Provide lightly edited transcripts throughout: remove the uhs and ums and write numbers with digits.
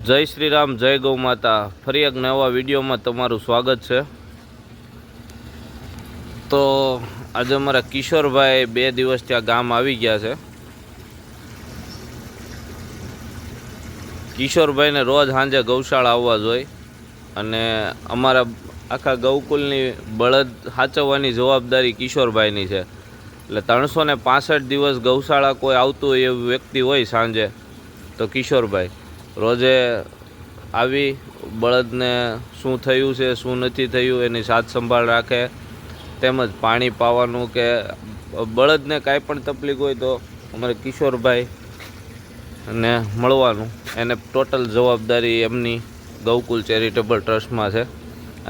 જય શ્રી રામ, જય ગૌ માતા। ફરી એક નવા વિડીયોમાં તમારું સ્વાગત છે। તો આજે અમારા કિશોરભાઈ 2 દિવસ ત્યાં ગામ આવી ગયા છે। કિશોરભાઈને રોજ સાંજે ગૌશાળા આવવા જોઈએ અને અમારા આખા ગૌકુલની બળદ સાચવવાની જવાબદારી કિશોરભાઈની છે। એટલે 365 દિવસ ગૌશાળા કોઈ આવતું હોય એવું વ્યક્તિ હોય સાંજે તો કિશોરભાઈ રોજે આવી બળદને શું થયું છે શું નથી થયું એની સાથ સંભાળ રાખે, તેમજ પાણી પાવાનું કે બળદને કાંઈ પણ તકલીફ હોય તો અમારે કિશોરભાઈ ને મળવાનું, એને ટોટલ જવાબદારી એમની ગૌકુલ ચેરિટેબલ ટ્રસ્ટમાં છે।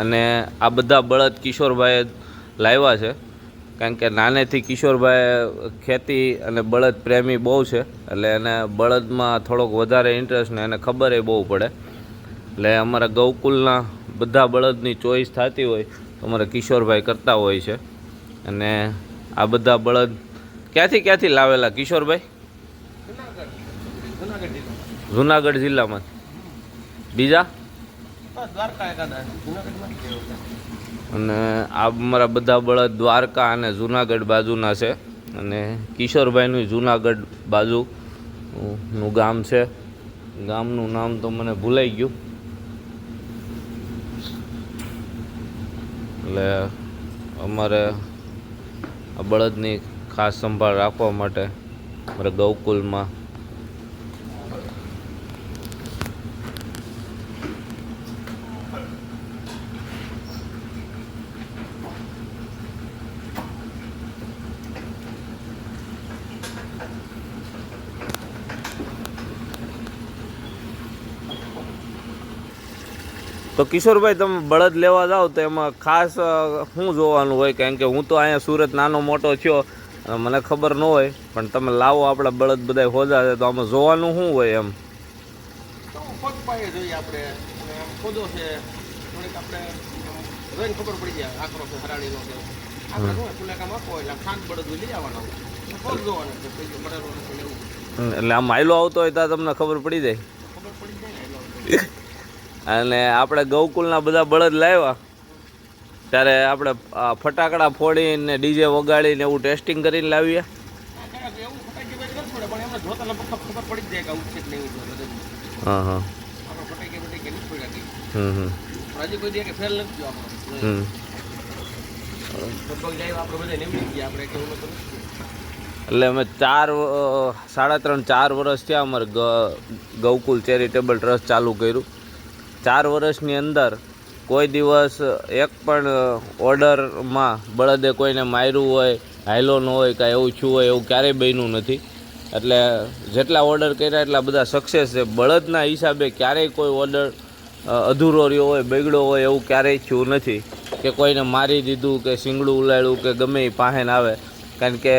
અને આ બધા બળદ કિશોરભાઈએ લાવ્યા છે કારણ કે નાનેથી કિશોરભાઈ ખેતી અને બળદ પ્રેમી બહુ છે, એટલે એને બળદમાં થોડોક વધારે ઇન્ટરેસ્ટ ને એને ખબર એ બહુ પડે। એટલે અમારા ગૌકુલના બધા બળદની ચોઈસ થતી હોય તો અમારા કિશોરભાઈ કરતા હોય છે। અને આ બધા બળદ ક્યાંથી લાવેલા કિશોરભાઈ? જુનાગઢ જિલ્લામાં। બીજા અને આ અમારા બધા બળદ દ્વારકા અને જુનાગઢ બાજુના છે। અને કિશોરભાઈનું જુનાગઢ બાજુનું ગામ છે, ગામનું નામ તો મને ભૂલાઈ ગયું। એટલે અમારે આ બળદની ખાસ સંભાળ રાખવા માટે અમારે ગૌકુલમાં તો કિશોરભાઈ તમે બળદ લેવા જાઓ તો એમાં ખાસ શું જોવાનું હોય? કારણ કે હું તો અહીંયા સુરત નાનો મોટો થયો, મને ખબર ન હોય, પણ તમે લાવો આપણા બળદ બધા હોજા છે તો આમાં જોવાનું શું હોય? એમ પગ પાયે જોઈએ આપણે, ખોદો છે થોડીક આપણે જોઈને ખબર પડી જાય આકરો છે હરાણીનો છે આપણે શું ફુલેકામ આપો એટલે ખાંડ બળદ લઈ આવવાનો, પગ જોવાનો છે એટલે આમ હાયલો આવતો હોય તો તમને ખબર પડી જાય ને। અને આપણે ગૌકુલના બધા બળદ લાવ્યા ત્યારે આપણે ફટાકડા ફોડીને ડીજે વગાડીને એવું ટેસ્ટિંગ કરીને લાવીએ। હા હા એટલે અમે 3.5-4 વર્ષ થયા અમારે ગૌકુલ ચેરિટેબલ ટ્રસ્ટ ચાલુ કર્યું। 4 વર્ષની અંદર કોઈ દિવસ એક પણ ઓર્ડરમાં બળદે કોઈને માર્યું હોય, હાયલો ન હોય, કાંઈ એવું થયું હોય એવું ક્યારેય બન્યું નથી। એટલે જેટલા ઓર્ડર કર્યા એટલા બધા સક્સેસ છે। બળદના હિસાબે ક્યારેય કોઈ ઓર્ડર અધૂરો રહ્યો હોય, બગડ્યો હોય એવું ક્યારેય થયું નથી કે કોઈને મારી દીધું કે શીંગડું ઉલાડ્યું કે ગમે એ પાહેન આવે। કારણ કે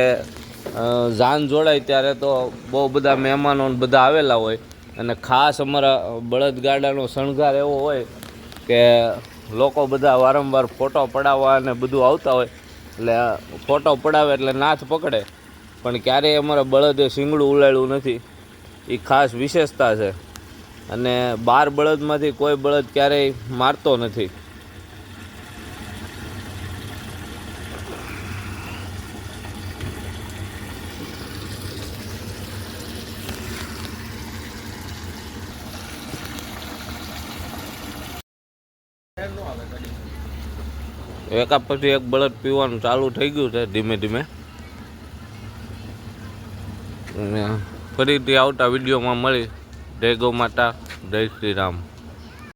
જાન જોડાય ત્યારે તો બહુ બધા મહેમાનો બધા આવેલા હોય અને ખાસ અમારા બળદગાડાનો શણગાર એવો હોય કે લોકો બધા વારંવાર ફોટો પડાવવા અને બધું આવતા હોય, એટલે ફોટો પડાવે એટલે નાથ પકડે, પણ ક્યારેય અમારા બળદે શીંગડું ઉલાડ્યું નથી, એ ખાસ વિશેષતા છે। અને 12 બળદમાંથી કોઈ બળદ ક્યારેય મારતો નથી। એકા પછી એક બળદ પીવાનું ચાલુ થઈ ગયું છે ધીમે ધીમે। ફરીથી આવતા વિડીયોમાં મળી। જય ગૌ માતા, જય શ્રી રામ।